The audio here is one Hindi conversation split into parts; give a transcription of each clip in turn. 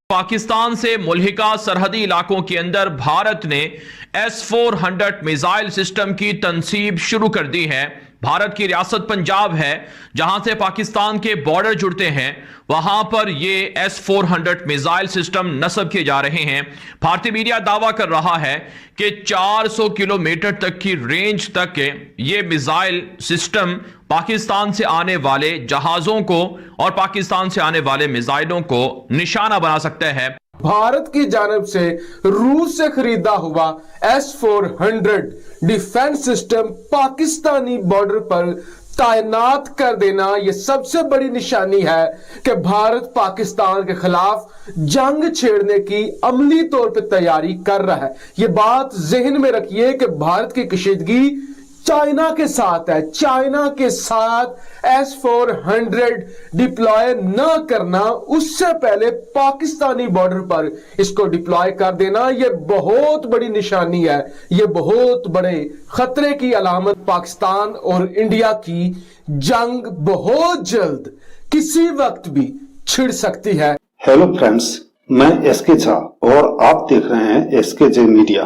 पाकिस्तान से मुल्हिका सरहदी इलाकों के अंदर भारत ने S-400 मिसाइल सिस्टम की तनसीब शुरू कर दी है। भारत की रियासत पंजाब है जहां से पाकिस्तान के बॉर्डर जुड़ते हैं, वहां पर ये S-400 मिसाइल सिस्टम नस्ब किए जा रहे हैं। भारतीय मीडिया दावा कर रहा है कि 400 किलोमीटर तक की रेंज तक ये मिसाइल सिस्टम पाकिस्तान से आने वाले जहाजों को और पाकिस्तान से आने वाले मिसाइलों को निशाना बना सकता है। भारत की जानब से रूस से खरीदा हुआ S-400 defence system Pakistani border पर तैनात कर देना यह सबसे बड़ी निशानी है कि भारत पाकिस्तान के खिलाफ जंग छेड़ने की अमली तौर पर तैयारी कर रहा है। यह बात जहन में रखिए कि भारत की कशीदगी चाइना के साथ है। चाइना के साथ S-400 डिप्लॉय न करना, उससे पहले पाकिस्तानी बॉर्डर पर इसको डिप्लॉय कर देना, यह बहुत बड़ी निशानी है। यह बहुत बड़े खतरे की अलामत। पाकिस्तान और इंडिया की जंग बहुत जल्द किसी वक्त भी छिड़ सकती है। हेलो फ्रेंड्स, मैं एसके झा और आप देख रहे हैं SKJ मीडिया।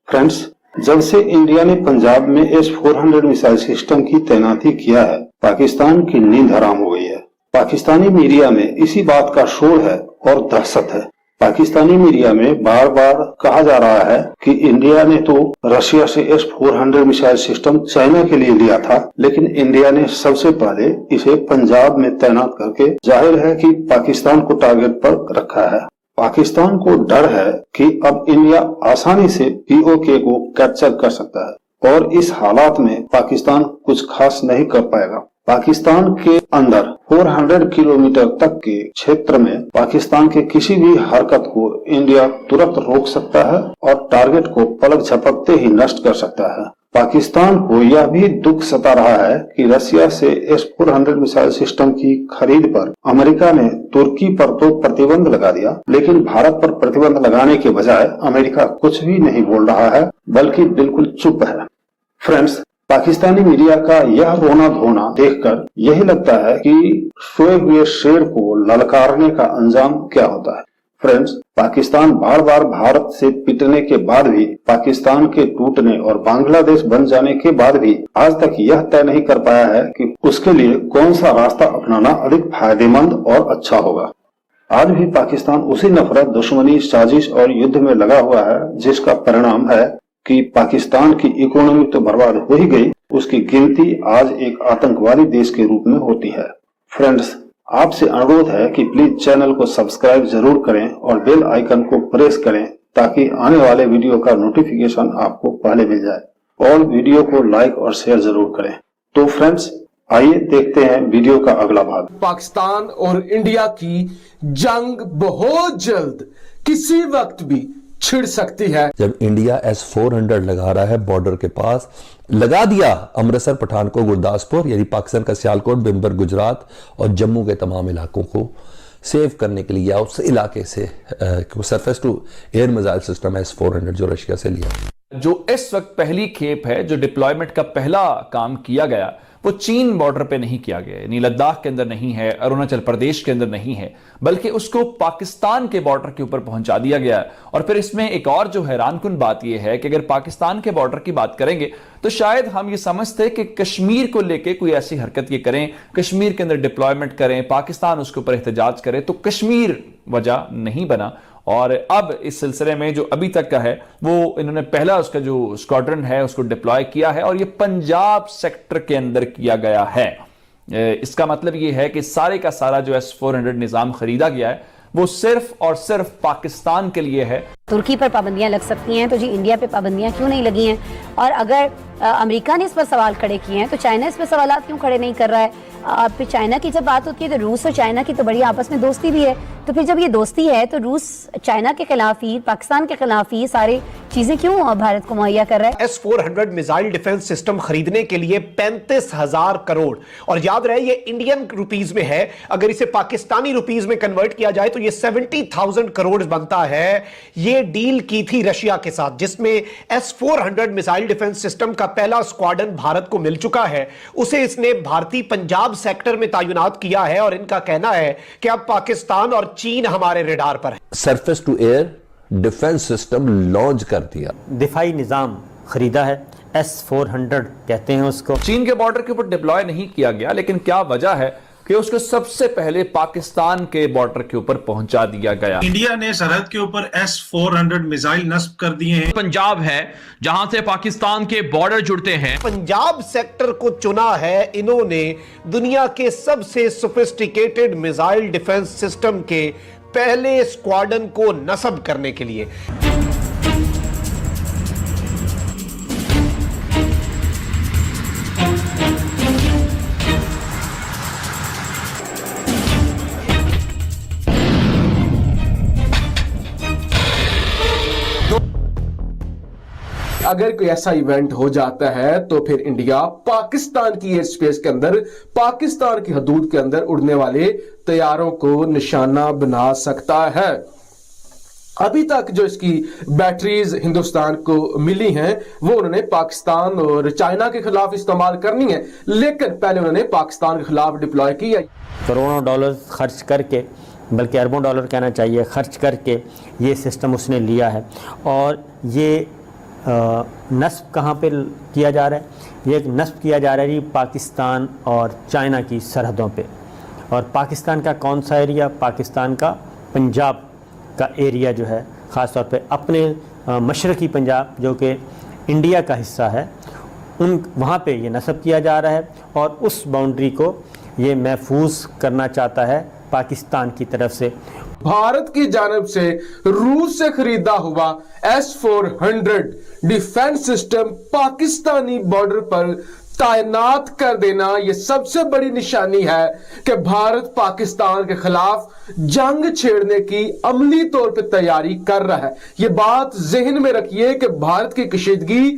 फ्रेंड्स, जब से इंडिया ने पंजाब में S-400 मिसाइल सिस्टम की तैनाती किया है, पाकिस्तान की नींद हराम हो गई है। पाकिस्तानी मीडिया में इसी बात का शोर है और दहशत है। पाकिस्तानी मीडिया में बार बार कहा जा रहा है कि इंडिया ने तो रशिया से S-400 मिसाइल सिस्टम चाइना के लिए लिया था, लेकिन इंडिया ने सबसे पहले इसे पंजाब में तैनात करके जाहिर है कि पाकिस्तान को टारगेट पर रखा है। पाकिस्तान को डर है कि अब इंडिया आसानी से POK को कैप्चर कर सकता है और इस हालात में पाकिस्तान कुछ खास नहीं कर पाएगा। पाकिस्तान के अंदर 400 किलोमीटर तक के क्षेत्र में पाकिस्तान के किसी भी हरकत को इंडिया तुरंत रोक सकता है और टारगेट को पलक झपकते ही नष्ट कर सकता है। पाकिस्तान को यह भी दुख सता रहा है कि रशिया से S-400 मिसाइल सिस्टम की खरीद पर अमेरिका ने तुर्की पर तो प्रतिबंध लगा दिया, लेकिन भारत पर प्रतिबंध लगाने के बजाय अमेरिका कुछ भी नहीं बोल रहा है, बल्कि बिल्कुल चुप है। फ्रेंड्स, पाकिस्तानी मीडिया का यह रोना धोना देखकर यही लगता है कि सोए हुए शेर को ललकारने का अंजाम क्या होता है। फ्रेंड्स, पाकिस्तान बार बार भारत से पिटने के बाद भी, पाकिस्तान के टूटने और बांग्लादेश बन जाने के बाद भी आज तक यह तय नहीं कर पाया है कि उसके लिए कौन सा रास्ता अपनाना अधिक फायदेमंद और अच्छा होगा। आज भी पाकिस्तान उसी नफरत, दुश्मनी, साजिश और युद्ध में लगा हुआ है, जिसका परिणाम है कि पाकिस्तान की इकोनॉमी तो बर्बाद हो ही गई, उसकी गिनती आज एक आतंकवादी देश के रूप में होती है। फ्रेंड्स, आपसे अनुरोध है कि प्लीज चैनल को सब्सक्राइब जरूर करें और बेल आइकन को प्रेस करें ताकि आने वाले वीडियो का नोटिफिकेशन आपको पहले मिल जाए, और वीडियो को लाइक और शेयर जरूर करें। तो फ्रेंड्स, आइए देखते हैं वीडियो का अगला भाग। पाकिस्तान और इंडिया की जंग बहुत जल्द किसी वक्त भी छिड़ सकती है। जब इंडिया S-400 लगा रहा है बॉर्डर के पास, लगा दिया अमृतसर, पठानकोट, गुरदासपुर, यानी पाकिस्तान का सियालकोट, बिम्बर, गुजरात और जम्मू के तमाम इलाकों को सेव करने के लिए, या उस इलाके से surface to air missile system S-400 जो रशिया से लिया, जो इस वक्त पहली खेप है, जो डिप्लॉयमेंट का पहला काम किया गया, वो चीन बॉर्डर पे नहीं किया गया, यानी लद्दाख के अंदर नहीं है, अरुणाचल प्रदेश के अंदर नहीं है, बल्कि उसको पाकिस्तान के बॉर्डर के ऊपर पहुंचा दिया गया। और फिर इसमें एक और जो हैरानकुन बात यह है कि अगर पाकिस्तान के बॉर्डर की बात करेंगे तो शायद हम ये समझते कि कश्मीर को लेके कोई ऐसी हरकत ये करें, कश्मीर के अंदर डिप्लॉयमेंट करें, पाकिस्तान उसके ऊपर एहतजाज करे, तो कश्मीर वजह नहीं बना। और अब इस सिलसिले में जो अभी तक का है, वो इन्होंने पहला उसका जो स्क्वाड्रन है उसको डिप्लॉय किया है और ये पंजाब सेक्टर के अंदर किया गया है। इसका मतलब ये है कि सारे का सारा जो S-400 निजाम खरीदा गया है वो सिर्फ और सिर्फ पाकिस्तान के लिए है। तुर्की पर पाबंदियां लग सकती हैं, तो जी इंडिया पे पाबंदियां क्यों नहीं लगी हैं? और अगर अमेरिका ने इस पर सवाल खड़े किए हैं तो चाइना इस पर सवाल क्यों खड़े नहीं कर रहा है? फिर चाइना की जब बात होती है तो रूस और चाइना की तो बड़ी आपस में दोस्ती भी है, तो फिर जब ये दोस्ती है तो रूस चाइना के खिलाफ ही, पाकिस्तान के खिलाफ ही सारी चीजें क्यों भारत को मुहैया कर रहा है? S-400 मिसाइल डिफेंस सिस्टम खरीदने के लिए 35,000 करोड़, और याद रहे ये इंडियन रुपीज में है, अगर इसे पाकिस्तानी रुपीज में कन्वर्ट किया जाए तो ये 70,000 करोड़ बनता है। ये ये डील की थी रशिया के साथ, जिसमें S-400 मिसाइल डिफेंस सिस्टम का पहला स्क्वाड्रन भारत को मिल चुका है। उसे इसने भारतीय पंजाब सेक्टर में तैनात किया है और इनका कहना है कि अब पाकिस्तान और चीन हमारे रडार पर है। Surface to air defence system launch कर दिया, दिफाई निजाम खरीदा है, S-400 कहते हैं उसको। चीन के बॉर्डर के ऊपर डिप्लॉय नहीं किया गया, लेकिन क्या वजह है कि उसको सबसे पहले पाकिस्तान के बॉर्डर के ऊपर पहुंचा दिया गया। इंडिया ने सरहद के ऊपर S-400 मिसाइल नस्ब कर दिए हैं। पंजाब है जहां से पाकिस्तान के बॉर्डर जुड़ते हैं। पंजाब सेक्टर को चुना है इन्होंने दुनिया के सबसे सोफिस्टिकेटेड मिसाइल डिफेंस सिस्टम के पहले स्क्वाड्रन को नस्ब करने के लिए। अगर कोई ऐसा इवेंट हो जाता है तो फिर इंडिया पाकिस्तान की एयर स्पेस के अंदर, पाकिस्तान की हदूद के अंदर उड़ने वाले तैयारों को निशाना बना सकता है। अभी तक जो इसकी बैटरीज हिंदुस्तान को मिली हैं वो उन्होंने पाकिस्तान और चाइना के खिलाफ इस्तेमाल करनी है, लेकिन पहले उन्होंने पाकिस्तान के खिलाफ डिप्लॉय की है। करोड़ों डॉलर खर्च करके, बल्कि अरबों डॉलर कहना चाहिए, खर्च करके ये सिस्टम उसने लिया है। और ये नस्ब कहाँ पे किया जा रहा है? ये नस्ब किया जा रहा है जी पाकिस्तान और चाइना की सरहदों पे। और पाकिस्तान का कौन सा एरिया? पाकिस्तान का पंजाब का एरिया जो है, ख़ास तौर पे अपने मशरक़ी पंजाब जो कि इंडिया का हिस्सा है, वहाँ पे ये नस्ब किया जा रहा है। और उस बाउंड्री को ये महफूज करना चाहता है पाकिस्तान की तरफ से। भारत की जानब से रूस से खरीदा हुआ S-400 defence system Pakistani border पर तैनात कर देना यह सबसे बड़ी निशानी है कि भारत पाकिस्तान के खिलाफ जंग छेड़ने की अमली तौर पर तैयारी कर रहा है। यह बात जहन में रखिए कि भारत की कशीदगी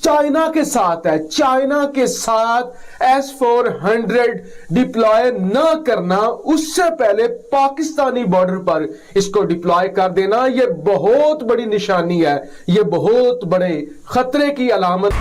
चाइना के साथ है। चाइना के साथ S-400 डिप्लॉय न करना, उससे पहले पाकिस्तानी बॉर्डर पर इसको डिप्लॉय कर देना, यह बहुत बड़ी निशानी है, यह बहुत बड़े खतरे की अलामत।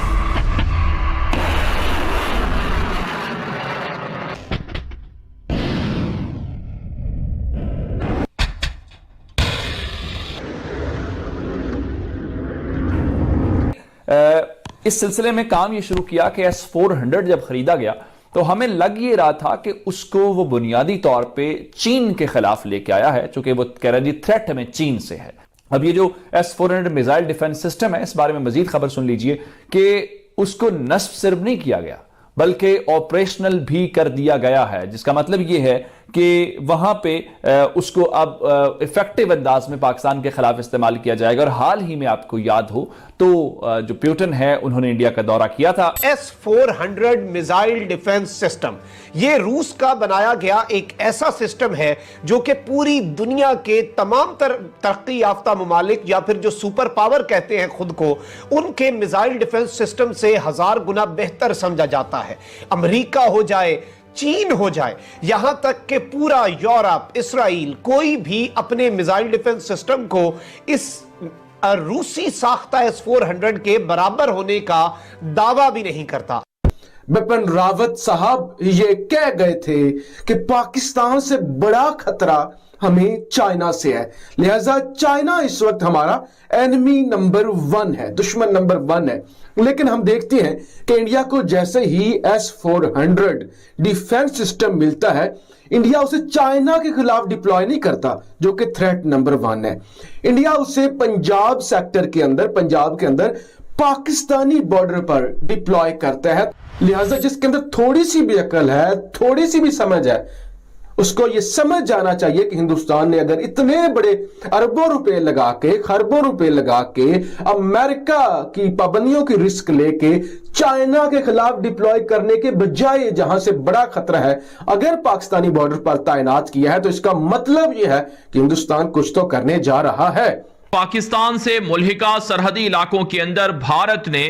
इस सिलसिले में काम ये शुरू किया कि S-400 जब खरीदा गया तो हमें लग ये रहा था कि उसको वो बुनियादी तौर पे चीन के खिलाफ लेके आया है, चूंकि वो कह रहा है जी थ्रेट हमें चीन से है। अब ये जो S-400 मिसाइल डिफेंस सिस्टम है, इस बारे में मजीद खबर सुन लीजिए कि उसको नस्ब सिर्फ नहीं किया गया बल्कि ऑपरेशनल भी कर दिया गया है, जिसका मतलब ये है कि वहां पे उसको अब इफेक्टिव अंदाज में पाकिस्तान के खिलाफ इस्तेमाल किया जाएगा। और हाल ही में आपको याद हो तो जो प्यूटन है उन्होंने इंडिया का दौरा किया था। S-400 मिसाइल डिफेंस सिस्टम ये रूस का बनाया गया एक ऐसा सिस्टम है जो कि पूरी दुनिया के तमाम तरक्की याफ्ता ममालिक या फिर जो सुपर पावर कहते हैं खुद को, उनके मिसाइल डिफेंस सिस्टम से 1000 गुना बेहतर समझा जाता है। अमेरिका हो जाए, चीन हो जाए, यहां तक कि पूरा यूरोप, इसराइल, कोई भी अपने मिसाइल डिफेंस सिस्टम को इस रूसी साख्ता S-400 के बराबर होने का दावा भी नहीं करता। बिपिन रावत साहब ये कह गए थे कि पाकिस्तान से बड़ा खतरा हमें चाइना से है, लिहाजा चाइना इस वक्त हमारा एनिमी नंबर 1 है, दुश्मन नंबर 1 है। लेकिन हम देखते हैं कि इंडिया को जैसे ही S-400 डिफेंस सिस्टम मिलता है, इंडिया उसे चाइना के खिलाफ डिप्लॉय नहीं करता जो कि थ्रेट नंबर 1 है। इंडिया उसे पंजाब सेक्टर के अंदर, पंजाब के अंदर पाकिस्तानी बॉर्डर पर डिप्लॉय करता है। लिहाजा जिसके अंदर थोड़ी सी भी अकल है, थोड़ी सी भी समझ है, उसको यह समझ जाना चाहिए कि हिंदुस्तान ने अगर इतने बड़े अरबों रुपए लगा के, खरबों रुपए लगा के, अमेरिका की पाबंदियों की रिस्क लेके चाइना के खिलाफ डिप्लॉय करने के बजाय जहां से बड़ा खतरा है अगर पाकिस्तानी बॉर्डर पर तैनात किया है, तो इसका मतलब यह है कि हिंदुस्तान कुछ तो करने जा रहा है। पाकिस्तान से मुल्हिका सरहदी इलाकों के अंदर भारत ने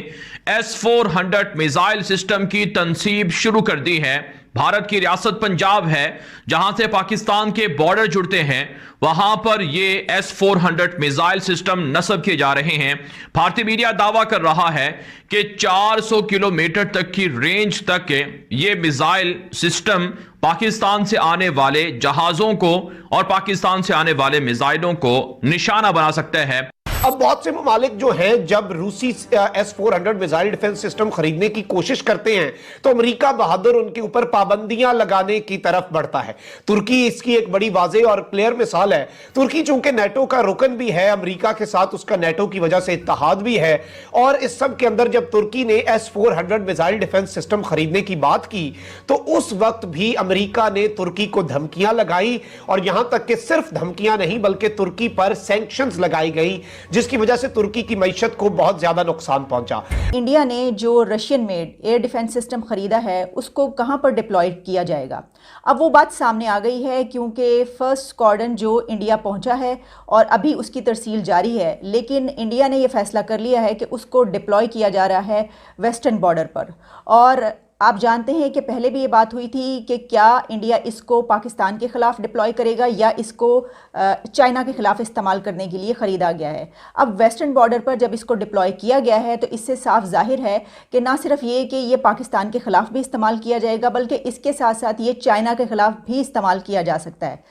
S-400 मिसाइल सिस्टम की तनसीब शुरू कर दी है। भारत की रियासत पंजाब है, जहां से पाकिस्तान के बॉर्डर जुड़ते हैं, वहां पर ये S-400 मिसाइल सिस्टम नस्ब किए जा रहे हैं। भारतीय मीडिया दावा कर रहा है कि 400 किलोमीटर तक की रेंज तक ये मिसाइल सिस्टम पाकिस्तान से आने वाले जहाजों को और पाकिस्तान से आने वाले मिसाइलों को निशाना बना सकता है। अब बहुत से ममालिक जो हैं जब रूसी S-400 मिसाइल डिफेंस सिस्टम खरीदने की कोशिश करते हैं तो अमेरिका बहादुर उनके ऊपर पाबंदियां लगाने की तरफ बढ़ता है। तुर्की इसकी एक बड़ी वाज़ेह और क्लियर मिसाल है। तुर्की चूंकि नेटो का रुकन भी है, अमेरिका के साथ उसका नेटो की वजह से इत्तेहाद भी है, और इस सब के अंदर जब तुर्की ने S-400 मिसाइल डिफेंस सिस्टम खरीदने की बात की तो उस वक्त भी अमेरिका ने तुर्की को धमकियां लगाई, और यहां तक कि सिर्फ धमकियां नहीं बल्कि तुर्की पर सैंक्शंस लगाई गई, जिसकी वजह से तुर्की की मईशत को बहुत ज्यादा नुकसान पहुंचा। इंडिया ने जो Russian made air defence system खरीदा है उसको कहां पर डिप्लॉय किया जाएगा? अब वो बात सामने आ गई है क्योंकि फर्स्ट स्क्वाड्रन जो इंडिया पहुंचा है और अभी उसकी तरसील जारी है, लेकिन इंडिया ने ये फैसला कर लिया है कि उसको डिप्लॉय किया जा रहा है वेस्टर्न बॉर्डर पर। और आप जानते हैं कि पहले भी ये बात हुई थी कि क्या इंडिया इसको पाकिस्तान के ख़िलाफ़ डिप्लॉय करेगा या इसको चाइना के ख़िलाफ़ इस्तेमाल करने के लिए ख़रीदा गया है। अब वेस्टर्न बॉर्डर पर जब इसको डिप्लॉय किया गया है तो इससे साफ जाहिर है कि ना सिर्फ ये कि ये पाकिस्तान के ख़िलाफ़ भी इस्तेमाल किया जाएगा बल्कि इसके साथ साथ ये चाइना के ख़िलाफ़ भी इस्तेमाल किया जा सकता है।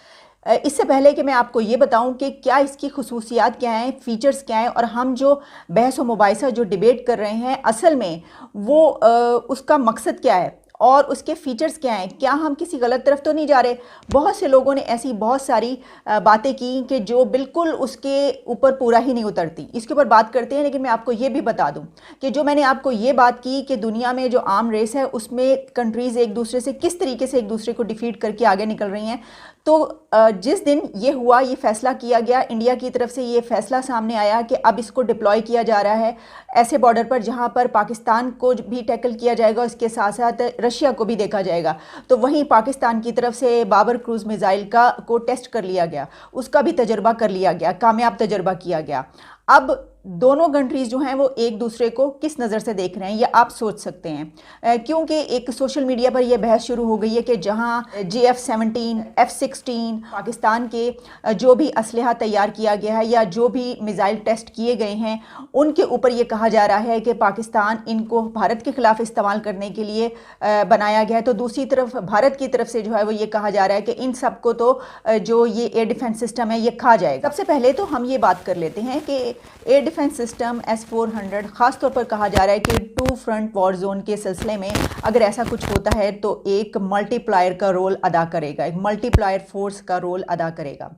इससे पहले कि मैं आपको ये बताऊं कि क्या इसकी खुसूसियात क्या हैं, फ़ीचर्स क्या हैं, और हम जो बहस व मुबाहिसा जो डिबेट कर रहे हैं असल में वो उसका मकसद क्या है और उसके फीचर्स क्या हैं, क्या हम किसी गलत तरफ तो नहीं जा रहे। बहुत से लोगों ने ऐसी बहुत सारी बातें की कि जो बिल्कुल उसके ऊपर पूरा ही नहीं उतरती। इसके ऊपर बात करते हैं, लेकिन मैं आपको ये भी बता दूं कि जो मैंने आपको ये बात की कि दुनिया में जो आर्म रेस है उसमें कंट्रीज़ एक दूसरे से किस तरीके से एक दूसरे को डिफीट करके आगे निकल रही हैं, तो जिस दिन ये हुआ, ये फैसला किया गया, इंडिया की तरफ से ये फैसला सामने आया कि अब इसको डिप्लॉय किया जा रहा है ऐसे बॉर्डर पर जहां पर पाकिस्तान को भी टैकल किया जाएगा, इसके साथ साथ रशिया को भी देखा जाएगा, तो वहीं पाकिस्तान की तरफ से बाबर क्रूज़ मिसाइल को टेस्ट कर लिया गया, उसका भी तजर्बा कर लिया गया, कामयाब तजर्बा किया गया। अब दोनों कंट्रीज़ जो हैं वो एक दूसरे को किस नज़र से देख रहे हैं ये आप सोच सकते हैं, क्योंकि एक सोशल मीडिया पर यह बहस शुरू हो गई है कि जहां JF-17, F-16 पाकिस्तान के जो भी असलहा तैयार किया गया है या जो भी मिसाइल टेस्ट किए गए हैं उनके ऊपर ये कहा जा रहा है कि पाकिस्तान इनको भारत के ख़िलाफ़ इस्तेमाल करने के लिए बनाया गया है, तो दूसरी तरफ भारत की तरफ से जो है वो ये कहा जा रहा है कि इन सब को तो जो ये एयर डिफेंस सिस्टम है ये खा जाएगा। सबसे पहले तो हम ये बात कर लेते हैं कि एयर डिफेंस सिस्टम S-400 ख़ास तौर पर कहा जा रहा है कि टू फ्रंट वॉर जोन के सिलसिले में अगर ऐसा कुछ होता है तो एक मल्टीप्लायर का रोल अदा करेगा, एक मल्टीप्लायर फोर्स का रोल अदा करेगा।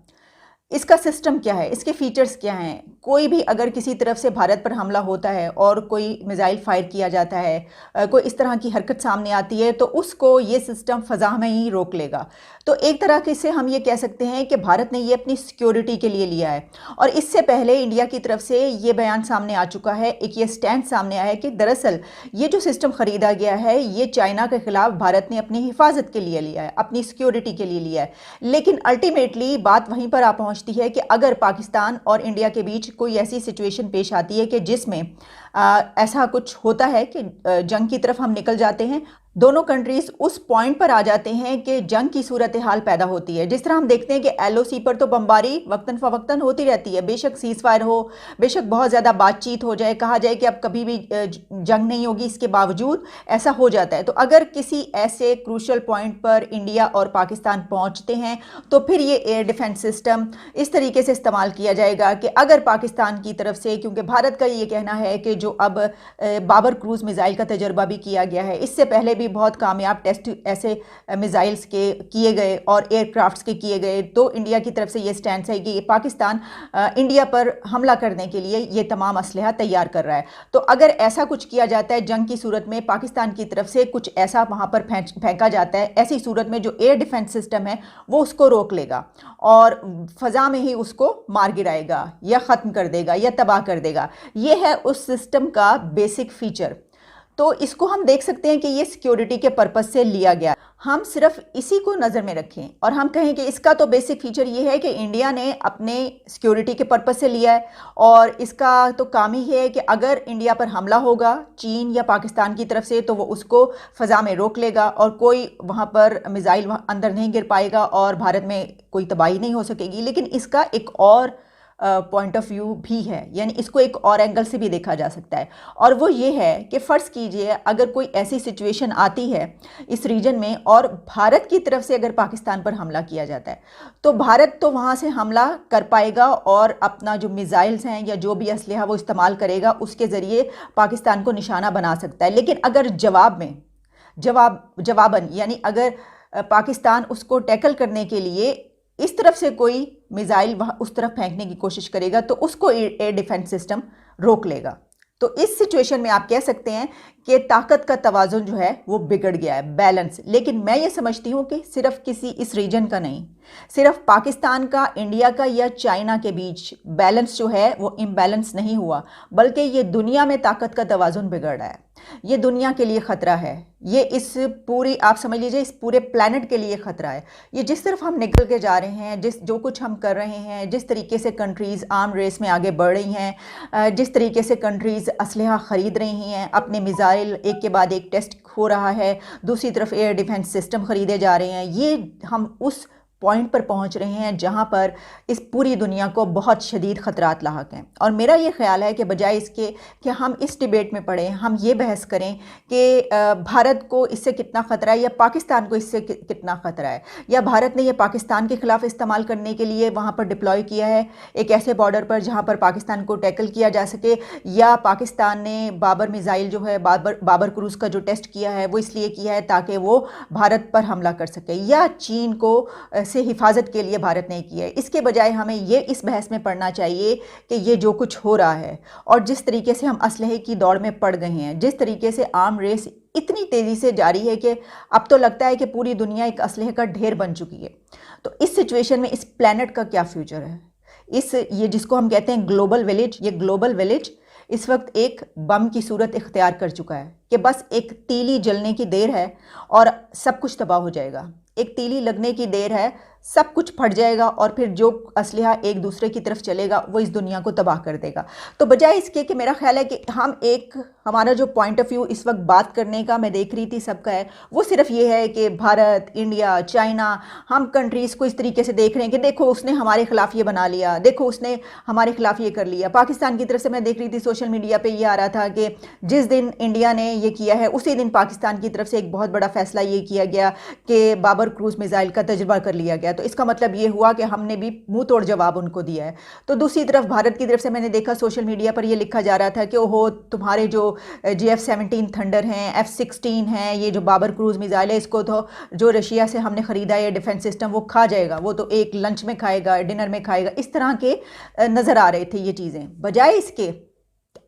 इसका सिस्टम क्या है, इसके फीचर्स क्या हैं? कोई भी अगर किसी तरफ से भारत पर हमला होता है और कोई मिसाइल फायर किया जाता है, कोई इस तरह की हरकत सामने आती है तो उसको ये सिस्टम फ़ज़ा में ही रोक लेगा। तो एक तरह से हम ये कह सकते हैं कि भारत ने ये अपनी सिक्योरिटी के लिए लिया है, और इससे पहले इंडिया की तरफ से ये बयान सामने आ चुका है, एक ये स्टैंड सामने आया है कि दरअसल ये जो सिस्टम ख़रीदा गया है ये चाइना के ख़िलाफ़ भारत ने अपनी हिफाजत के लिए लिया है, अपनी सिक्योरिटी के लिए लिया है। लेकिन अल्टीमेटली बात वहीं पर आ पहुँचती है कि अगर पाकिस्तान और इंडिया के बीच कोई ऐसी सिचुएशन पेश आती है कि जिसमें ऐसा कुछ होता है कि जंग की तरफ हम निकल जाते हैं, दोनों कंट्रीज़ उस पॉइंट पर आ जाते हैं कि जंग की सूरत हाल पैदा होती है। जिस तरह हम देखते हैं कि LOC पर तो बमबारी वक्तन फ़वक्तन होती रहती है, बेशक सीज़ फायर हो, बेशक बहुत ज़्यादा बातचीत हो जाए, कहा जाए कि अब कभी भी जंग नहीं होगी, इसके बावजूद ऐसा हो जाता है। तो अगर किसी ऐसे क्रूशल पॉइंट पर इंडिया और पाकिस्तान पहुँचते हैं तो फिर ये एयर डिफेंस सिस्टम इस तरीके से इस्तेमाल किया जाएगा कि अगर पाकिस्तान की तरफ से, क्योंकि भारत का ये कहना है कि जो अब बाबर क्रूज़ मिसाइल का तजर्बा भी किया गया है, इससे पहले भी बहुत कामयाब टेस्ट ऐसे मिसाइल्स के किए गए और एयरक्राफ्ट्स के किए गए, तो इंडिया की तरफ से ये स्टैंड है कि पाकिस्तान इंडिया पर हमला करने के लिए ये तमाम असलहा तैयार कर रहा है। तो अगर ऐसा कुछ किया जाता है जंग की सूरत में, पाकिस्तान की तरफ से कुछ ऐसा वहाँ पर फेंका जाता है, ऐसी सूरत में जो एयर डिफेंस सिस्टम है वो उसको रोक लेगा और फ़ज़ा में ही उसको मार गिराएगा या ख़त्म कर देगा या तबाह कर देगा। ये है उस सिस्टम का बेसिक फीचर। तो इसको हम देख सकते हैं कि ये सिक्योरिटी के पर्पस से लिया गया। हम सिर्फ इसी को नज़र में रखें और हम कहें कि इसका तो बेसिक फीचर ये है कि इंडिया ने अपने सिक्योरिटी के पर्पस से लिया है और इसका तो काम ही है कि अगर इंडिया पर हमला होगा चीन या पाकिस्तान की तरफ से तो वो उसको फ़ज़ा में रोक लेगा और कोई वहाँ पर मिसाइल अंदर नहीं गिर पाएगा और भारत में कोई तबाही नहीं हो सकेगी। लेकिन इसका एक और पॉइंट ऑफ व्यू भी है, यानी इसको एक और एंगल से भी देखा जा सकता है और वो ये है कि फ़र्ज़ कीजिए अगर कोई ऐसी सिचुएशन आती है इस रीजन में और भारत की तरफ से अगर पाकिस्तान पर हमला किया जाता है तो भारत तो वहाँ से हमला कर पाएगा और अपना जो मिसाइल्स हैं या जो भी असलहा वो इस्तेमाल करेगा उसके ज़रिए पाकिस्तान को निशाना बना सकता है। लेकिन अगर जवाब में जवाबन यानी अगर पाकिस्तान उसको टैकल करने के लिए इस तरफ से कोई मिसाइल उस तरफ फेंकने की कोशिश करेगा तो उसको एयर डिफेंस सिस्टम रोक लेगा। तो इस सिचुएशन में आप कह सकते हैं कि ताकत का तवाज़ुन जो है वो बिगड़ गया है, बैलेंस। लेकिन मैं ये समझती हूँ कि सिर्फ किसी इस रीजन का नहीं, सिर्फ पाकिस्तान का, इंडिया का या चाइना के बीच बैलेंस जो है वो इम्बैलेंस नहीं हुआ, बल्कि ये दुनिया में ताकत का तवाज़ुन बिगड़ रहा है। ये दुनिया के लिए ख़तरा है, ये इस पूरी आप समझ लीजिए इस पूरे प्लैनेट के लिए ख़तरा है। ये जिस तरफ हम निकल के जा रहे हैं, जो कुछ हम कर रहे हैं, जिस तरीके से कंट्रीज़ आर्म रेस में आगे बढ़ रही हैं, जिस तरीके से कंट्रीज़ असलहा ख़रीद रही हैं, अपने मिसाइल एक के बाद एक टेस्ट हो रहा है, दूसरी तरफ एयर डिफेंस सिस्टम ख़रीदे जा रहे हैं, ये हम उस पॉइंट पर पहुंच रहे हैं जहां पर इस पूरी दुनिया को बहुत शदीद ख़तरात लाहक हैं। और मेरा ये ख्याल है कि बजाय इसके कि हम इस डिबेट में पढ़ें, हम ये बहस करें कि भारत को इससे कितना ख़तरा है या पाकिस्तान को इससे कितना ख़तरा है, या भारत ने ये पाकिस्तान के ख़िलाफ़ इस्तेमाल करने के लिए वहाँ पर डिप्लॉय किया है एक ऐसे बॉर्डर पर जहाँ पर पाकिस्तान को टैकल किया जा सके, या पाकिस्तान ने बाबर मिसाइल जो है बाबर क्रूज़ का जो टेस्ट किया है वो इसलिए किया है ताकि वो भारत पर हमला कर सके, या चीन को से हिफाजत के लिए भारत ने किया है। इसके बजाय हमें ये इस बहस में पढ़ना चाहिए कि ये जो कुछ हो रहा है और जिस तरीके से हम असलहे की दौड़ में पड़ गए हैं, जिस तरीके से आर्म रेस इतनी तेज़ी से जारी है कि अब तो लगता है कि पूरी दुनिया एक असलहे का ढेर बन चुकी है। तो इस सिचुएशन में इस प्लैनेट का क्या फ्यूचर है? ये जिसको हम कहते हैं ग्लोबल विलेज, ये ग्लोबल विलेज इस वक्त एक बम की सूरत इख्तियार कर चुका है कि बस एक तीली जलने की देर है और सब कुछ तबाह हो जाएगा। एक तीली लगने की देर है, सब कुछ फट जाएगा और फिर जो असलहा एक दूसरे की तरफ चलेगा वो इस दुनिया को तबाह कर देगा। तो बजाय इसके कि मेरा ख्याल है कि हमारा जो पॉइंट ऑफ व्यू इस वक्त बात करने का मैं देख रही थी सबका है, वो सिर्फ ये है कि भारत, इंडिया, चाइना, हम कंट्रीज़ को इस तरीके से देख रहे हैं कि देखो उसने हमारे खिलाफ ये बना लिया, देखो उसने हमारे खिलाफ ये कर लिया। पाकिस्तान की तरफ से मैं देख रही थी सोशल मीडिया पर ये आ रहा था कि जिस दिन इंडिया ने ये किया है उसी दिन पाकिस्तान की तरफ से एक बहुत बड़ा फैसला ये किया गया कि बाबर क्रूज़ मिसाइल का तजुर्बा कर लिया गया। तो इसका मतलब ये हुआ कि हमने भी मुंह तोड़ जवाब उनको दिया है। तो दूसरी तरफ भारत की तरफ से मैंने देखा सोशल मीडिया पर ये लिखा जा रहा था कि ओहो तुम्हारे जो GF-17 थंडर हैं, F-16 हैं, ये जो बाबर क्रूज़ मिसाइल है, इसको तो जो रशिया से हमने ख़रीदा है डिफेंस सिस्टम वो खा जाएगा, वो तो एक लंच में खाएगा, डिनर में खाएगा। इस तरह के नज़र आ रहे थे ये चीज़ें। बजाय इसके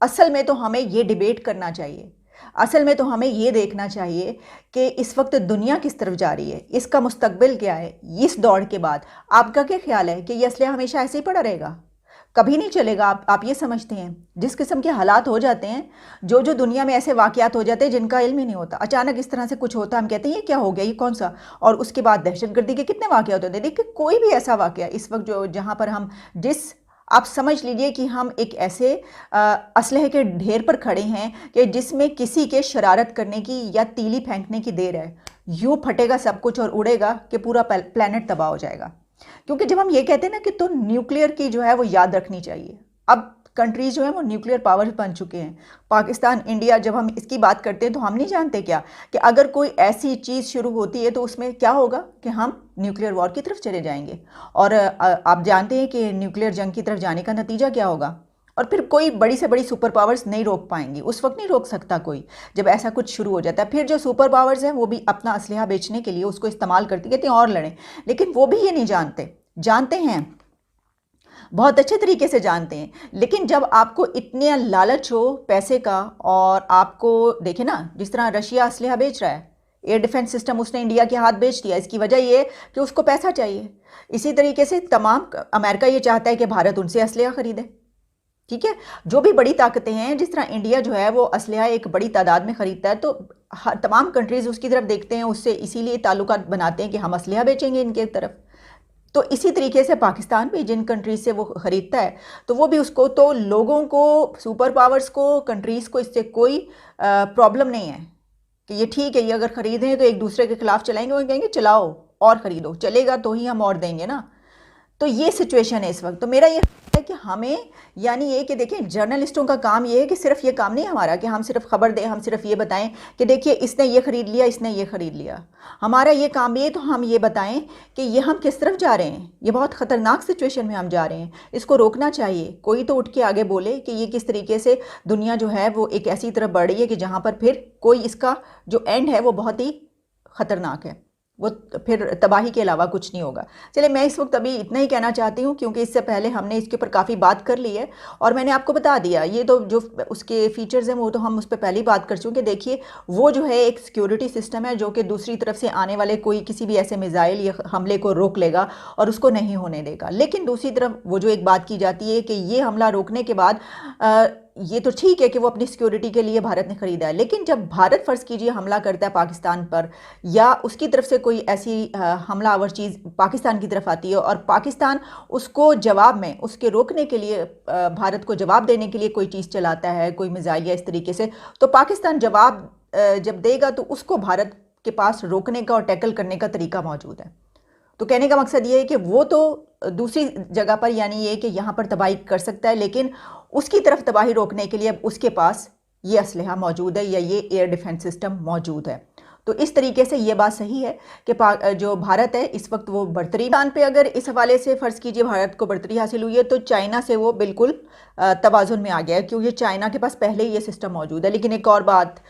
असल में तो हमें ये डिबेट करना चाहिए, असल में तो हमें ये देखना चाहिए कि इस वक्त दुनिया किस तरफ जा रही है, इसका मुस्तकबिल क्या है। इस दौड़ के बाद आपका क्या ख्याल है कि ये असलहा हमेशा ऐसे ही पड़ा रहेगा? कभी नहीं चलेगा। आप ये समझते हैं जिस किस्म के हालात हो जाते हैं, जो दुनिया में ऐसे वाक़यात हो जाते हैं जिनका इल्म ही नहीं होता, अचानक इस तरह से कुछ होता है, हम कहते हैं ये क्या हो गया, ये कौन सा, और उसके बाद दहशतगर्दी के कितने वाक़यात होते हैं। देखिए कोई भी ऐसा वाक़या इस वक्त जहाँ पर हम आप समझ लीजिए कि हम एक ऐसे असलहे के ढेर पर खड़े हैं कि जिसमें किसी के शरारत करने की या तीली फेंकने की देर है, यूँ फटेगा सब कुछ और उड़ेगा कि पूरा प्लैनेट तबाह हो जाएगा। क्योंकि जब हम ये कहते हैं ना कि तो न्यूक्लियर की जो है वो याद रखनी चाहिए। अब कंट्रीज जो है वो न्यूक्लियर पावर बन चुके हैं। पाकिस्तान, इंडिया, जब हम इसकी बात करते हैं तो हम नहीं जानते क्या कि अगर कोई ऐसी चीज़ शुरू होती है तो उसमें क्या होगा कि हम न्यूक्लियर वॉर की तरफ चले जाएंगे। और आप जानते हैं कि न्यूक्लियर जंग की तरफ जाने का नतीजा क्या होगा। और फिर कोई बड़ी से बड़ी सुपर पावर्स नहीं रोक पाएंगी, उस वक्त नहीं रोक सकता कोई जब ऐसा कुछ शुरू हो जाता है। फिर जो सुपर पावर्स हैं वो भी अपना असलहा बेचने के लिए उसको इस्तेमाल करती, कहते हैं और लड़ें, लेकिन वो भी ये नहीं जानते हैं, बहुत अच्छे तरीके से जानते हैं। लेकिन जब आपको इतने लालच हो पैसे का, और आपको देखे ना जिस तरह रशिया असलहा बेच रहा है, एयर डिफेंस सिस्टम उसने इंडिया के हाथ बेच दिया, इसकी वजह ये कि उसको पैसा चाहिए। इसी तरीके से अमेरिका ये चाहता है कि भारत उनसे असलहा खरीदे, ठीक है। जो भी बड़ी ताकतें हैं, जिस तरह इंडिया जो है वो असलहा एक बड़ी तादाद में ख़रीदता है, तो तमाम कंट्रीज़ उसकी तरफ देखते हैं, उससे इसीलिए ताल्लुकात बनाते हैं कि हम असलहा बेचेंगे इनके तरफ। तो इसी तरीके से पाकिस्तान भी जिन कंट्रीज से वो ख़रीदता है तो वो भी उसको, तो लोगों को, सुपर पावर्स को, कंट्रीज़ को इससे कोई प्रॉब्लम नहीं है कि ये ठीक है, ये अगर ख़रीदें तो एक दूसरे के ख़िलाफ़ चलाएंगे, वो कहेंगे चलाओ और ख़रीदो, चलेगा तो ही हम और देंगे ना। तो ये सिचुएशन है इस वक्त। तो मेरा ये है कि हमें, यानी ये कि देखें, जर्नलिस्टों का काम ये है कि सिर्फ ये काम नहीं हमारा कि हम सिर्फ खबर दें, हम सिर्फ ये बताएं कि देखिए इसने ये ख़रीद लिया, इसने ये ख़रीद लिया। हमारा ये काम ये, तो हम ये बताएं कि ये हम किस तरफ जा रहे हैं, ये बहुत ख़तरनाक सिचुएशन में हम जा रहे हैं, इसको रोकना चाहिए। कोई तो उठ के आगे बोले कि ये किस तरीके से दुनिया जो है वो एक ऐसी तरफ बढ़ रही है कि जहाँ पर फिर कोई, इसका जो एंड है वो बहुत ही ख़तरनाक है, वो फिर तबाही के अलावा कुछ नहीं होगा। चलिए, मैं इस वक्त अभी इतना ही कहना चाहती हूँ क्योंकि इससे पहले हमने इसके ऊपर काफ़ी बात कर ली है और मैंने आपको बता दिया, ये तो जो उसके फीचर्स हैं वो तो हम उस पर पहले ही बात कर चुके। देखिए, वो जो है एक सिक्योरिटी सिस्टम है जो कि दूसरी तरफ से आने वाले कोई किसी भी ऐसे मिसाइल या हमले को रोक लेगा और उसको नहीं होने देगा। लेकिन दूसरी तरफ वो जो एक बात की जाती है कि ये हमला रोकने के बाद ये तो ठीक है कि वो अपनी सिक्योरिटी के लिए भारत ने ख़रीदा है, लेकिन जब भारत फ़र्ज़ कीजिए हमला करता है पाकिस्तान पर या उसकी तरफ से कोई ऐसी हमलावर चीज़ पाकिस्तान की तरफ आती है और पाकिस्तान उसको जवाब में, उसके रोकने के लिए, भारत को जवाब देने के लिए कोई चीज़ चलाता है, कोई मिसाइल या इस तरीके से, तो पाकिस्तान जवाब जब देगा तो उसको भारत के पास रोकने का और टैकल करने का तरीका मौजूद है। तो कहने का मकसद ये है कि वो तो दूसरी जगह पर, यानी ये कि यहाँ पर तबाही कर सकता है, लेकिन उसकी तरफ तबाही रोकने के लिए अब उसके पास ये असलहा मौजूद है या ये एयर डिफेंस सिस्टम मौजूद है। तो इस तरीके से ये बात सही है कि जो भारत है इस वक्त वो बढ़तरी स्थान पे, अगर इस हवाले से फ़र्ज़ कीजिए भारत को बढ़तरी हासिल हुई है तो चाइना से वो बिल्कुल तवाज़ुन में आ गया है, क्योंकि चाइना के पास पहले ही ये सिस्टम मौजूद है। लेकिन एक और बात